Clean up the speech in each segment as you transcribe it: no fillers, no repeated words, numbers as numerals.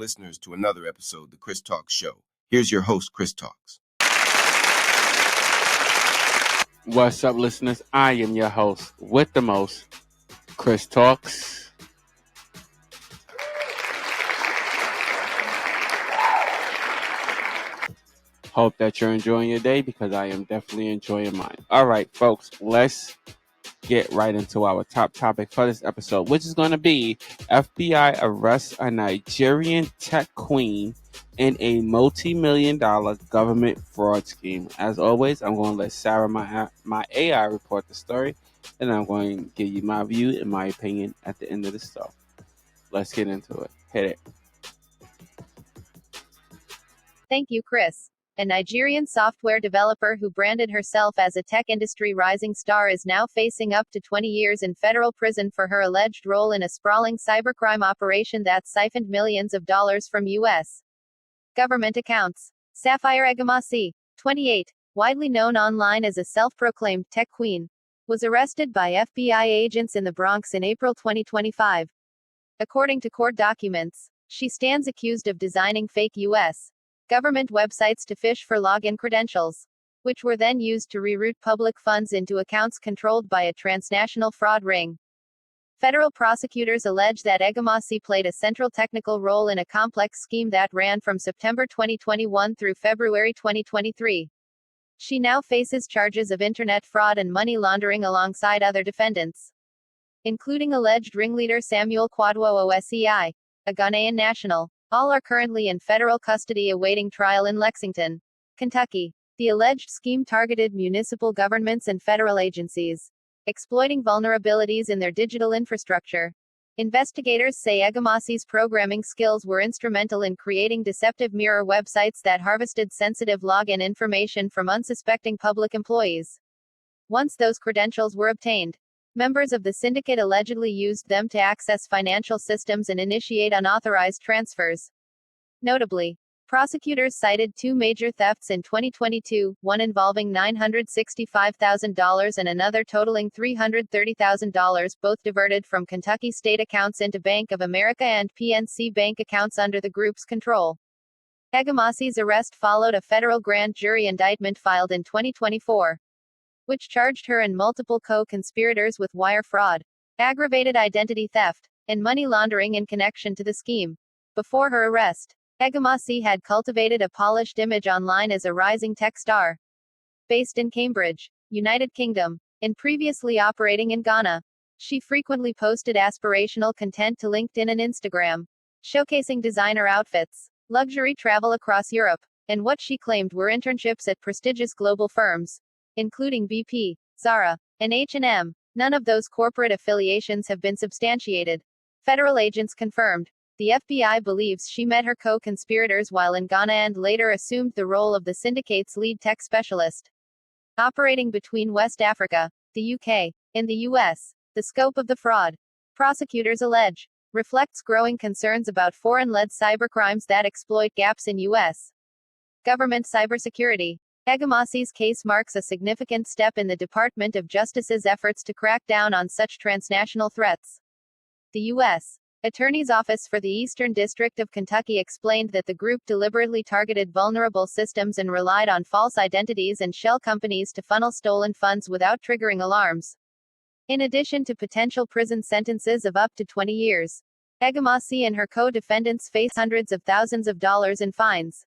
listeners to another episode of the Chris Talks Show. Here's your host, Chris Talks. What's up, listeners? I am your host with the most, Chris Talks. Hope that you're enjoying your day because I am definitely enjoying mine. All right, folks, let's get right into our top topic for this episode, which is going to be FBI arrests a Nigerian tech queen in a multi-million-dollar government fraud scheme. As always, I'm going to let Sarah, my AI, report the story, and I'm going to give you my view and my opinion at the end of the stuff. Let's get into it. Hit it. Thank you, Chris. A Nigerian software developer who branded herself as a tech industry rising star is now facing up to 20 years in federal prison for her alleged role in a sprawling cybercrime operation that siphoned millions of dollars from U.S. government accounts. Sapphire Egemasi, 28, widely known online as a self-proclaimed tech queen, was arrested by FBI agents in the Bronx in April 2025. According to court documents, she stands accused of designing fake U.S. government websites to fish for login credentials, which were then used to reroute public funds into accounts controlled by a transnational fraud ring. Federal prosecutors allege that Egemasi played a central technical role in a complex scheme that ran from September 2021 through February 2023. She now faces charges of internet fraud and money laundering alongside other defendants, including alleged ringleader Samuel Kwadwo Osei, a Ghanaian national. All are currently in federal custody awaiting trial in Lexington, Kentucky. The alleged scheme targeted municipal governments and federal agencies, exploiting vulnerabilities in their digital infrastructure. Investigators say Egemasi's programming skills were instrumental in creating deceptive mirror websites that harvested sensitive login information from unsuspecting public employees. Once those credentials were obtained, members of the syndicate allegedly used them to access financial systems and initiate unauthorized transfers. Notably, prosecutors cited two major thefts in 2022, one involving $965,000 and another totaling $330,000, both diverted from Kentucky state accounts into Bank of America and PNC Bank accounts under the group's control. Egemasi's arrest followed a federal grand jury indictment filed in 2024. Which charged her and multiple co-conspirators with wire fraud, aggravated identity theft, and money laundering in connection to the scheme. Before her arrest, Egemasi had cultivated a polished image online as a rising tech star. Based in Cambridge, United Kingdom, and previously operating in Ghana, she frequently posted aspirational content to LinkedIn and Instagram, showcasing designer outfits, luxury travel across Europe, and what she claimed were internships at prestigious global firms, including BP, Zara, and H&M. None of those corporate affiliations have been substantiated. Federal agents confirmed. The FBI believes she met her co-conspirators while in Ghana and later assumed the role of the syndicate's lead tech specialist. Operating between West Africa, the UK, and the US, the scope of the fraud, prosecutors allege, reflects growing concerns about foreign-led cybercrimes that exploit gaps in US government cybersecurity. Egemasi's case marks a significant step in the Department of Justice's efforts to crack down on such transnational threats. The U.S. Attorney's Office for the Eastern District of Kentucky explained that the group deliberately targeted vulnerable systems and relied on false identities and shell companies to funnel stolen funds without triggering alarms. In addition to potential prison sentences of up to 20 years, Egemasi and her co-defendants face hundreds of thousands of dollars in fines.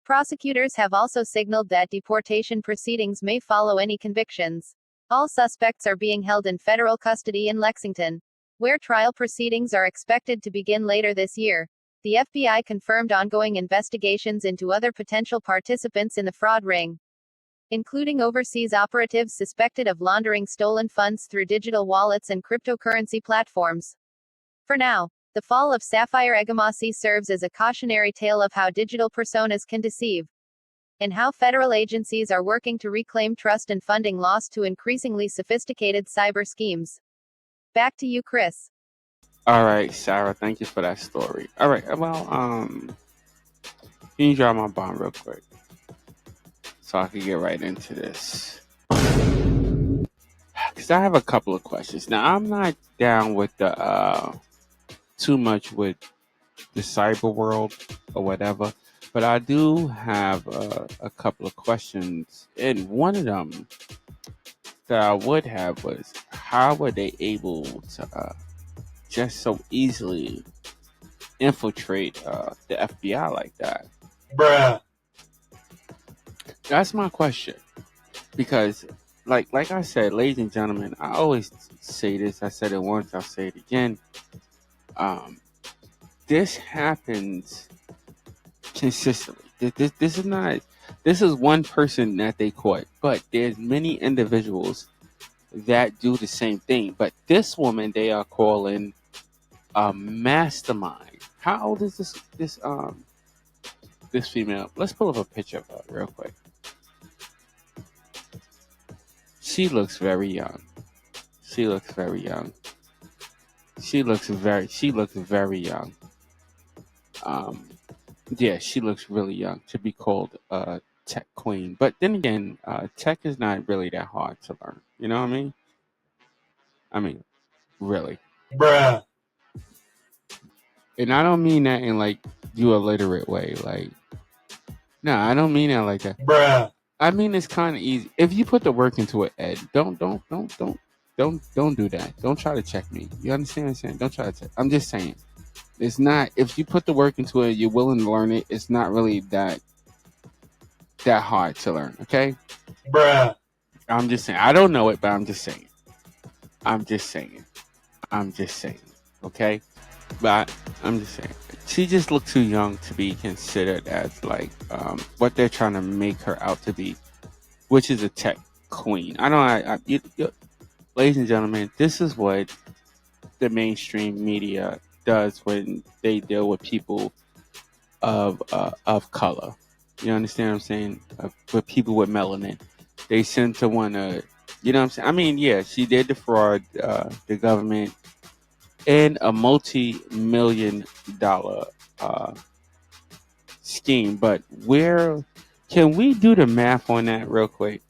Prosecutors have also signaled that deportation proceedings may follow any convictions. All suspects are being held in federal custody in Lexington, where trial proceedings are expected to begin later this year. The FBI confirmed ongoing investigations into other potential participants in the fraud ring, including overseas operatives suspected of laundering stolen funds through digital wallets and cryptocurrency platforms. For now, the fall of Sapphire Egemasi serves as a cautionary tale of how digital personas can deceive, and how federal agencies are working to reclaim trust and funding lost to increasingly sophisticated cyber schemes. Back to you, Chris. All right, Sarah, thank you for that story. All right, well, can you drop my bomb real quick so I can get right into this? Because I have a couple of questions. Now, I'm not down with the too much with the cyber world or whatever. But I do have a couple of questions, and one of them that I would have was, how were they able to just so easily infiltrate the FBI like that? Bruh. That's my question. Because, like I said, ladies and gentlemen, I always say this. I said it once. I'll say it again. This happens consistently. This is not. This is one person that they caught, but there's many individuals that do the same thing. But this woman, they are calling a mastermind. How old is this female? Let's pull up a picture of her real quick. She looks very young. She looks very young. She looks very young. Yeah, she looks really young to be called a tech queen. But then again, tech is not really that hard to learn. You know what I mean? I mean, really. Bruh. And I don't mean that in like you illiterate way. Like, no, I don't mean that like that. Bruh. I mean it's kind of easy if you put the work into it. Ed, don't do that. Don't try to check me. You understand what I'm saying? Don't try to check. I'm just saying. It's not, if you put the work into it, you're willing to learn it, it's not really that hard to learn, okay? Bruh. I'm just saying. I don't know it, but I'm just saying. I'm just saying, okay? But I'm just saying. She just looked too young to be considered as like what they're trying to make her out to be, which is a tech queen. Ladies and gentlemen, this is what the mainstream media does when they deal with people of color. You understand what I'm saying? With people with melanin, they seem to want to. You know what I'm saying? I mean, yeah, she did defraud the government in a multi-million-dollar scheme. But where can we do the math on that real quick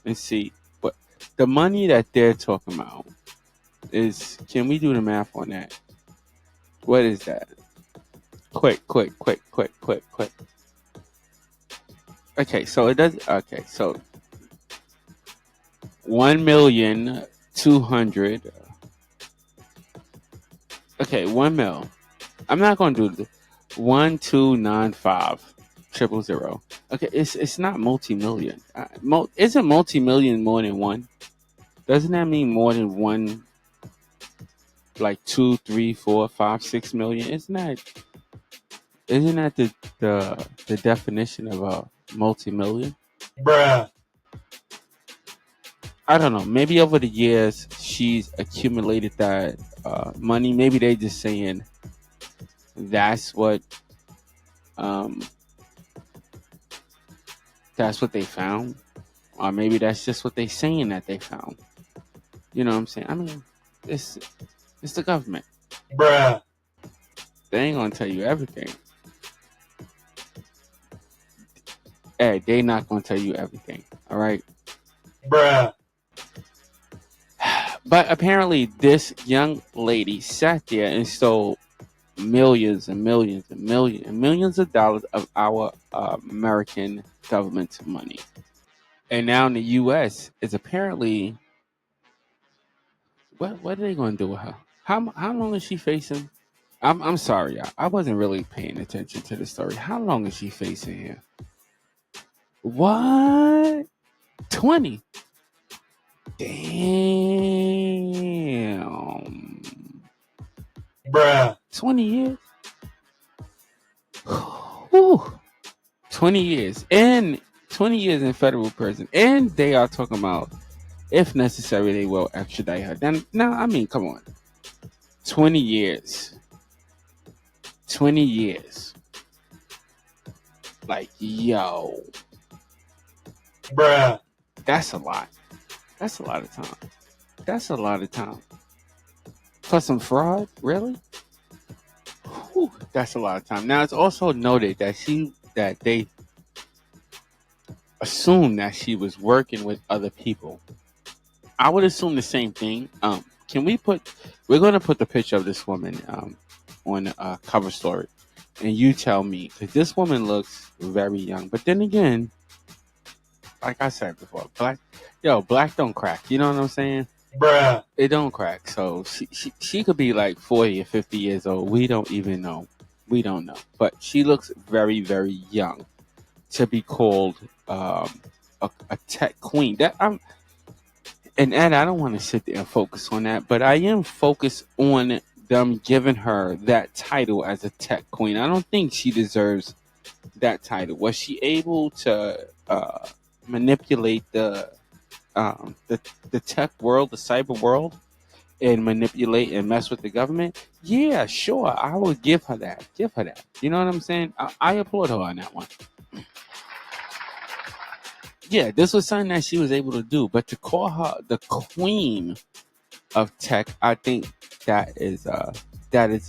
and see what the money that they're talking about is? Can we do the math on that? What is that? Quick. Okay, so it does. Okay, so 1,200,000. Okay, 1 mil. I'm not going to do this. 1,295,000. Okay, it's not multi-million. Isn't multi-million more than one? Doesn't that mean more than one? Like 2, 3, 4, 5, 6 million? Isn't that the definition of a multi-million? Bruh. I don't know. Maybe over the years she's accumulated that money. Maybe they just saying that's what they found, or maybe that's just what they saying that they found. You know what I'm saying? I mean, it's the government. Bruh. They ain't gonna tell you everything. Hey, they not gonna tell you everything. All right. Bruh. But apparently, this young lady sat there and stole millions and millions and millions and millions of dollars of our American government's money. And now in the U.S. is apparently, what are they going to do with her? How long is she facing? I'm sorry, y'all. I wasn't really paying attention to the story. How long is she facing here? What? 20. Damn. Bruh. 20 years? Whew. 20 years. And 20 years in federal prison. And they are talking about, if necessary, they will extradite her. Then, now, I mean, come on. 20 years. 20 years. Like, yo. Bruh. That's a lot. That's a lot of time. That's a lot of time. For some fraud? Really? Whew, that's a lot of time. Now, it's also noted that they assumed that she was working with other people. I would assume the same thing. We're going to put the picture of this woman on a cover story. and you tell me, because this woman looks very young. But then again, like I said before, black don't crack. You know what I'm saying? Bruh. It don't crack. So she could be like 40 or 50 years old. We don't even know. We don't know. But she looks very, very young to be called a tech queen. And Ed, I don't want to sit there and focus on that, but I am focused on them giving her that title as a tech queen. I don't think she deserves that title. Was she able to manipulate the tech world, the cyber world, and manipulate and mess with the government? Yeah, sure. I would give her that. Give her that. You know what I'm saying? I applaud her on that one. Yeah, this was something that she was able to do. But to call her the queen of tech, I think that is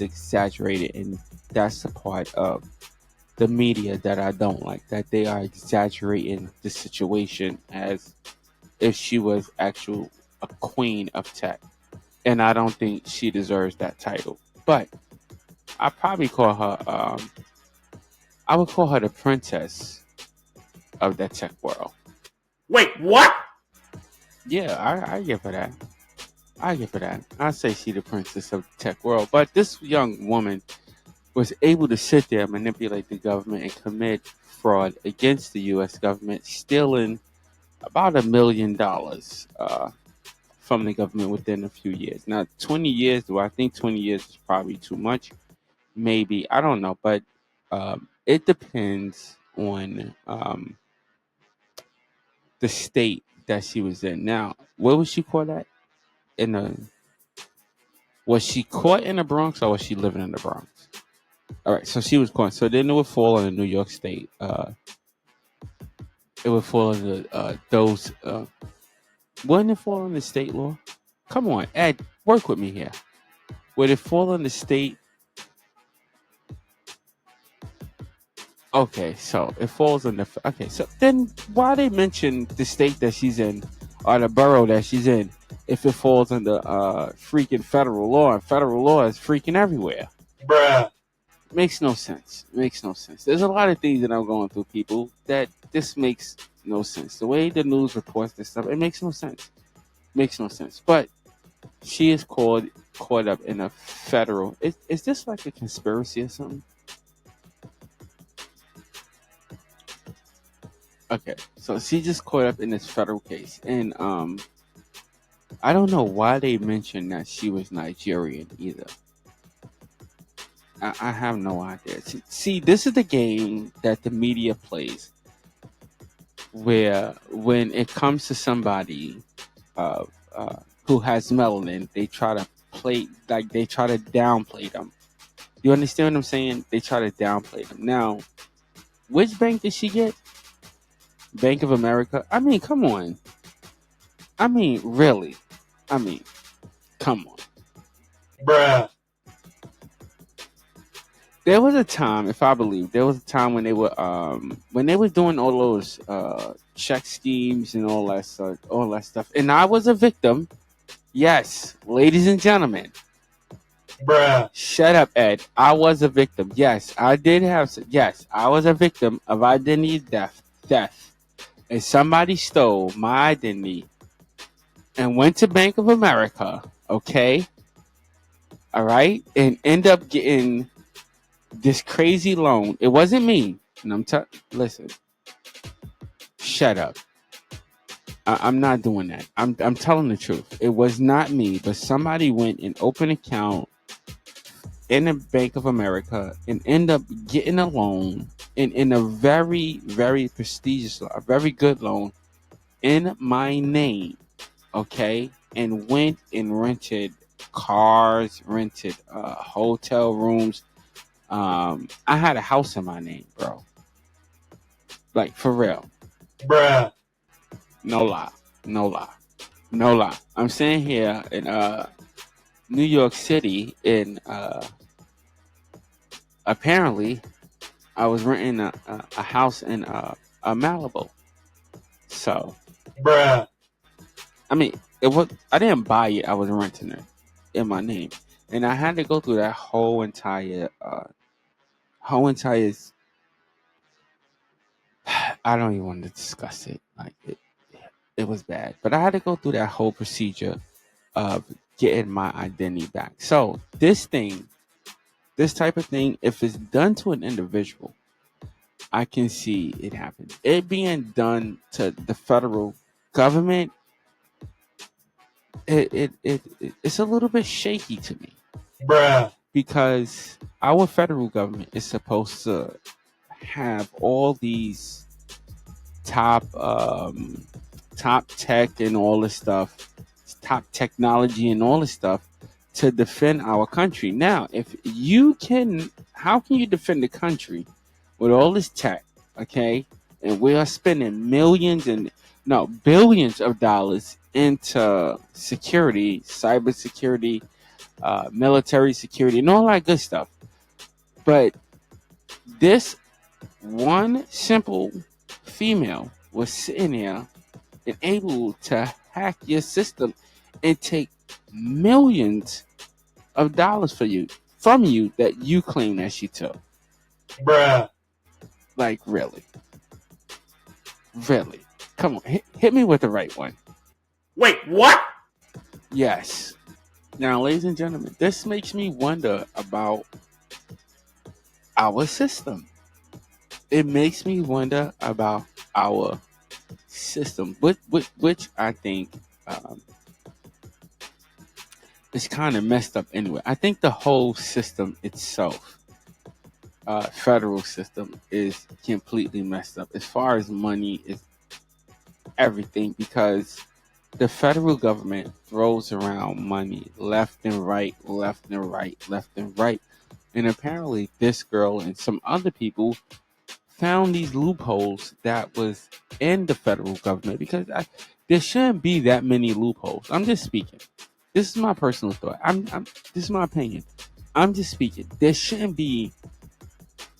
exaggerated, and that's the part of the media that I don't like. That they are exaggerating the situation as if she was a queen of tech, and I don't think she deserves that title. But I probably call her. I would call her the princess of that tech world. Wait, what? Yeah, I give her that. I give her that. I say she the princess of the tech world. But this young woman was able to sit there, manipulate the government, and commit fraud against the U.S. government, stealing about $1 million from the government within a few years. Now, 20 years, do I think 20 years is probably too much? Maybe. I don't know. But it depends on the state that she was in. Now, where was she caught at? Was she caught in the Bronx, or was she living in the Bronx? All right, so she was caught. So then it would fall under New York State. It would fall under those. Wouldn't it fall under state law? Come on, Ed, work with me here. Would it fall under state? Okay, so it falls under. Okay, so then why they mention the state that she's in or the borough that she's in if it falls under freaking federal law, and federal law is freaking everywhere? Bruh. Makes no sense. Makes no sense. There's a lot of things that I'm going through, people, that this makes no sense. The way the news reports this stuff, it makes no sense. Makes no sense. But she is caught up in a federal. Is this like a conspiracy or something? Okay, so she just caught up in this federal case, and I don't know why they mentioned that she was Nigerian either. I have no idea. See, this is the game that the media plays, where when it comes to somebody who has melanin, they try to they try to downplay them. You understand what I'm saying? They try to downplay them. Now, which bank did she get? Bank of America? I mean, come on. I mean, really? I mean, come on. Bruh. There was a time, if I believe, there was a time when they were doing all those check schemes and all that stuff, and I was a victim. Yes, ladies and gentlemen. Bruh. Shut up, Ed. I was a victim. Yes, I did have. Yes, I was a victim of identity theft, and somebody stole my identity and went to Bank of America. Okay, all right, and end up getting this crazy loan. It wasn't me. And listen, shut up. I'm not doing that. I'm telling the truth. It was not me, but somebody went and opened an account in the Bank of America and end up getting a loan in a very, very prestigious, a very good loan in my name. Okay. And went and rented cars, rented hotel rooms. I had a house in my name, bro. Like, for real. Bruh. No lie. No lie. No lie. I'm sitting here in New York City, and apparently I was renting a house in Malibu. So, Bruh. I mean, I didn't buy it. I was renting it in my name. And I had to go through that whole entire whole entire, I don't even want to discuss it. Like it was bad, but I had to go through that whole procedure of getting my identity back. So this type of thing, if it's done to an individual, I can see it happen. It being done to the federal government, it's a little bit shaky to me bruh, because our federal government is supposed to have all these top top tech and all this stuff, top technology and all this stuff to defend our country. Now, if you can, how can you defend the country with all this tech? Okay, and we are spending millions and no billions of dollars into security, cybersecurity, military security, and all that good stuff. But this one simple female was sitting there and able to hack your system and take millions of dollars from you that you claim that she took. bruh, Like really? Come on, hit me with the right one. wait, what? Yes. Now, ladies and gentlemen, this makes me wonder about our system. It makes me wonder about our system, which I think is kind of messed up anyway. I think the whole system itself, federal system, is completely messed up as far as money is everything, because the federal government throws around money left and right, left and right, left and right. And apparently this girl and some other people found these loopholes that was in the federal government, because there shouldn't be that many loopholes. I'm just speaking. This is my personal thought. This is my opinion. I'm just speaking. There shouldn't be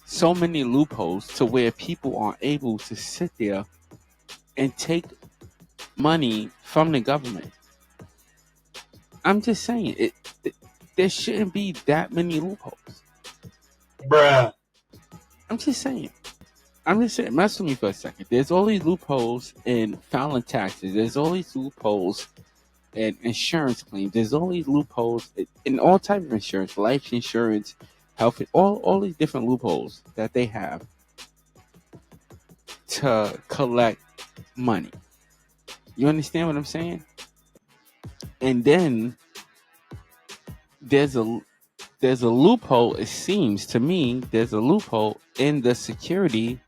so many loopholes to where people are able to sit there and take money from the government. I'm just saying there shouldn't be that many loopholes. Bruh, I'm just saying. Mess with me for a second. There's all these loopholes in filing taxes. There's all these loopholes in insurance claims. There's all these loopholes in all types of insurance, life insurance, health, all these different loopholes that they have to collect money. You understand what I'm saying? And then there's a loophole. It seems to me there's a loophole in the security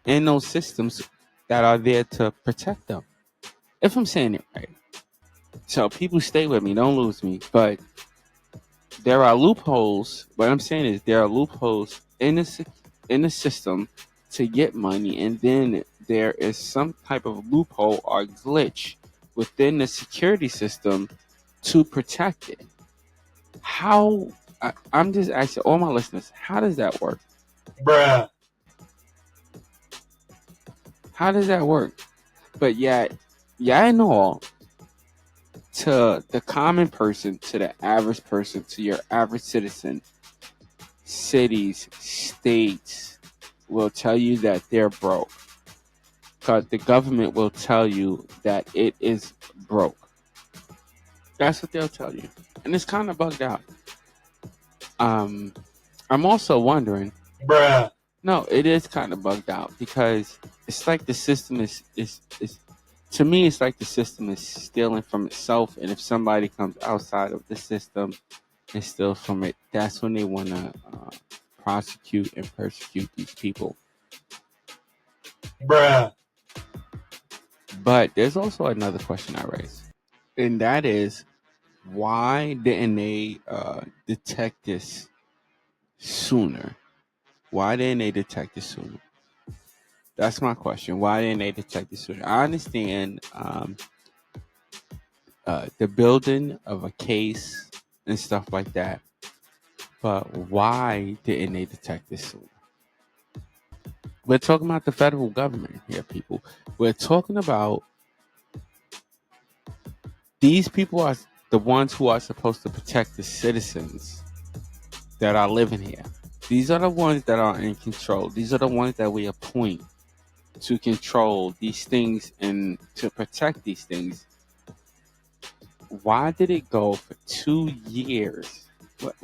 in those systems that are there to protect them. If I'm saying it right. So people stay with me, don't lose me. But there are loopholes. What I'm saying is there are loopholes in the system to get money, and then there is some type of loophole or glitch within the security system to protect it. How? I'm just asking all my listeners, how does that work? bruh, How does that work? But yeah, I know to the common person, to the average person, to your average citizen, cities, states will tell you that they're broke. Because the government will tell you that it is broke. That's what they'll tell you. And it's kind of bugged out. I'm also wondering, bruh, no, it is kind of bugged out because it's like the system is to me, it's like the system is stealing from itself. And if somebody comes outside of the system and steals from it, that's when they want to prosecute and persecute these people. bruh, But there's also another question I raise, and that is, why didn't they detect this sooner? Why didn't they detect this sooner? That's my question. Why didn't they detect this sooner? I understand the building of a case and stuff like that, but why didn't they detect this sooner? We're talking about the federal government here, people. We're talking about these people are the ones who are supposed to protect the citizens that are living here. These are the ones that are in control. These are the ones that we appoint to control these things and to protect these things. Why did it go for 2 years?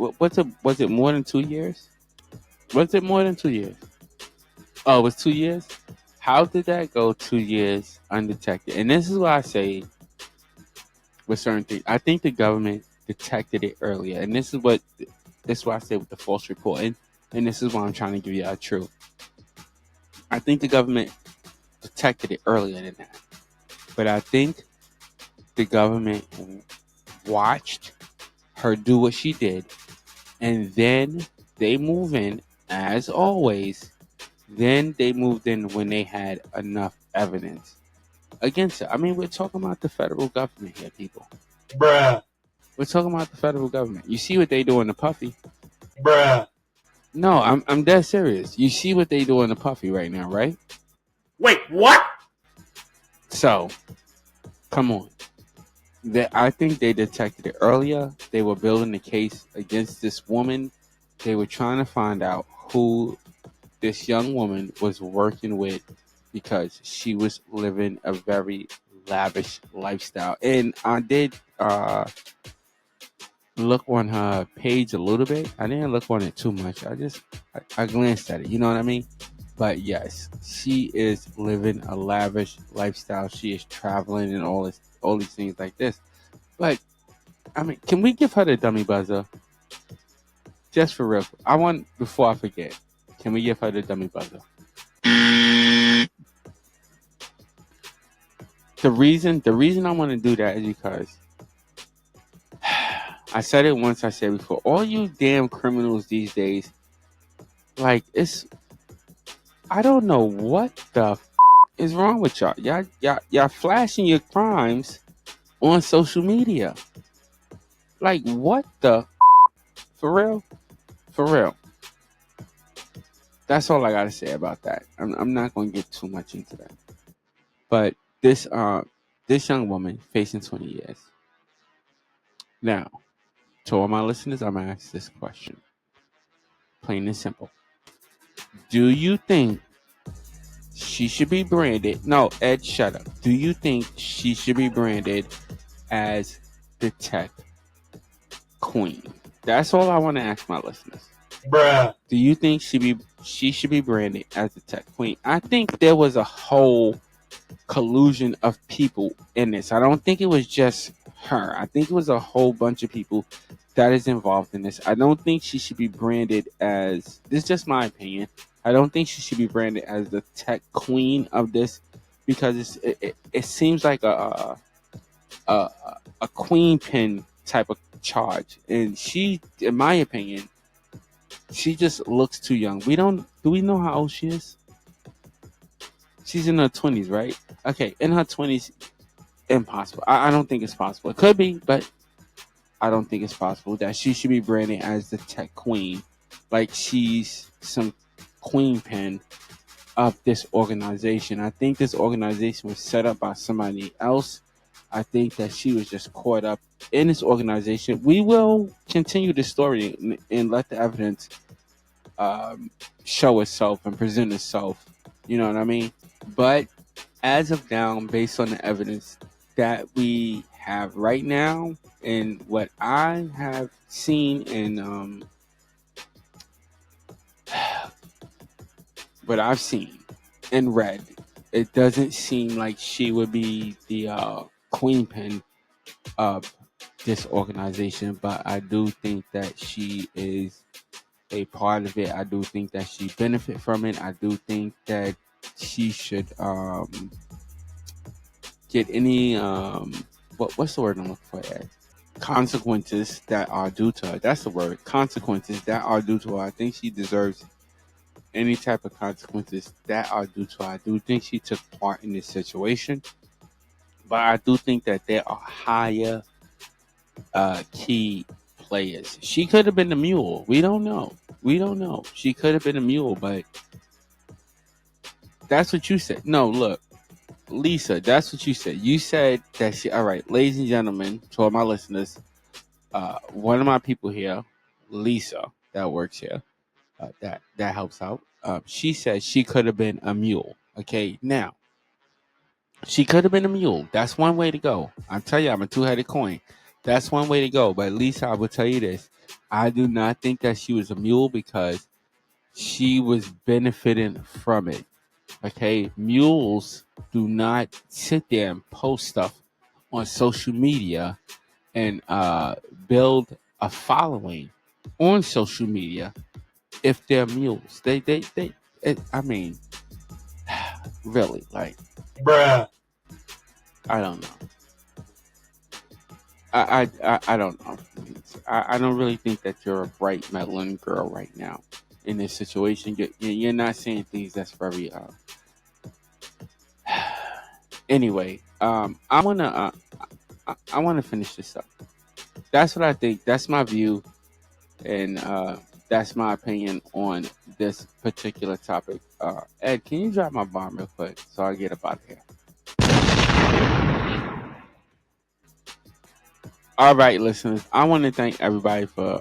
Was it more than 2 years? Was it more than 2 years? Oh, it was 2 years? How did that go 2 years undetected? And this is why I say with certain things, I think the government detected it earlier. And this is why I say with the false reporting. And this is why I'm trying to give you a truth. I think the government detected it earlier than that. But I think the government watched her do what she did, and then they move in, as always. Then they moved in when they had enough evidence against it. I mean, we're talking about the federal government here, people. Bruh. We're talking about the federal government. You see what they do in the Puffy? Bruh. No, I'm dead serious. You see what they do in the Puffy right now, right? Wait, what? So, come on. I think they detected it earlier. They were building a case against this woman. They were trying to find out who this young woman was working with because she was living a very lavish lifestyle. And I did look on her page a little bit. I didn't look on it too much. I glanced at it. You know what I mean? But yes, she is living a lavish lifestyle. She is traveling and all these things like this. But I mean, can we give her the dummy buzzer? Just for real. Before I forget, can we give her the dummy buzzer? The reason I want to do that is because I said it once, I said before, all you damn criminals these days, like, I don't know what the is wrong with y'all. Y'all flashing your crimes on social media. Like, what the for real? For real. That's all I gotta say about that. I'm not gonna get too much into that. But this young woman facing 20 years. Now, to all my listeners, I'm gonna ask this question. Plain and simple. Do you think she should be branded? No, Ed, shut up. Do you think she should be branded as the tech queen? That's all I want to ask my listeners. Bruh. Do you think she should be branded as the tech queen? I think there was a whole collusion of people in this. I don't think it was just her. I think it was a whole bunch of people that is involved in this. I don't think she should be branded as, this is just my opinion, I don't think she should be branded as the tech queen of this, because it seems like a queen pin type of charge, and she, in my opinion, she just looks too young. Do we know how old she is? She's in her 20s, right? Okay, in her 20s, impossible. I don't think it's possible. It could be, but I don't think it's possible that she should be branded as the tech queen, like she's some queen pin of this organization. I think this organization was set up by somebody else. I think that she was just caught up in this organization. We will continue the story and let the evidence show itself and present itself. You know what I mean? But as of now, based on the evidence that we have right now and what I have seen and what I've seen and read, it doesn't seem like she would be the queen pin of this organization. But I do think that she is a part of it. I do think that she benefit from it. I do think that she should get any what's the word I'm looking for? Consequences that are due to her. That's the word. Consequences that are due to her. I think she deserves any type of consequences that are due to her. I do think she took part in this situation, but I do think that there are higher key players. She could have been the mule. We don't know. She could have been a mule, but that's what you said. No, look, Lisa, that's what you said. You said that she. All right, ladies and gentlemen, to all my listeners, one of my people here, Lisa, that works here. That helps out. She says she could have been a mule. Okay, now she could have been a mule. That's one way to go. I tell you, I'm a two-headed coin. That's one way to go. But at least I will tell you this: I do not think that she was a mule because she was benefiting from it. Okay, mules do not sit there and post stuff on social media and build a following on social media if they're mules. I mean, really, like, bruh, I don't know. I don't know. I don't really think that you're a bright meddling girl right now in this situation. You're not saying things that's very. Anyway, I wanna finish this up. That's what I think. That's my view, and that's my opinion on this particular topic. Ed, can you drop my bomb real quick so I get up out of here? All right, listeners. I want to thank everybody for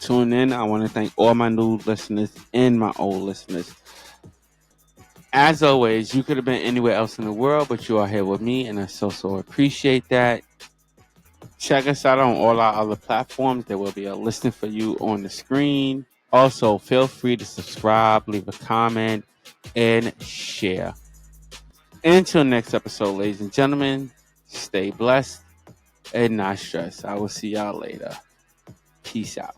tuning in. I want to thank all my new listeners and my old listeners. As always, you could have been anywhere else in the world, but you are here with me, and I so appreciate that. Check us out on all our other platforms. There will be a listing for you on the screen. Also, feel free to subscribe, leave a comment, and share. Until next episode, ladies and gentlemen, stay blessed and not stressed. I will see y'all later. Peace out.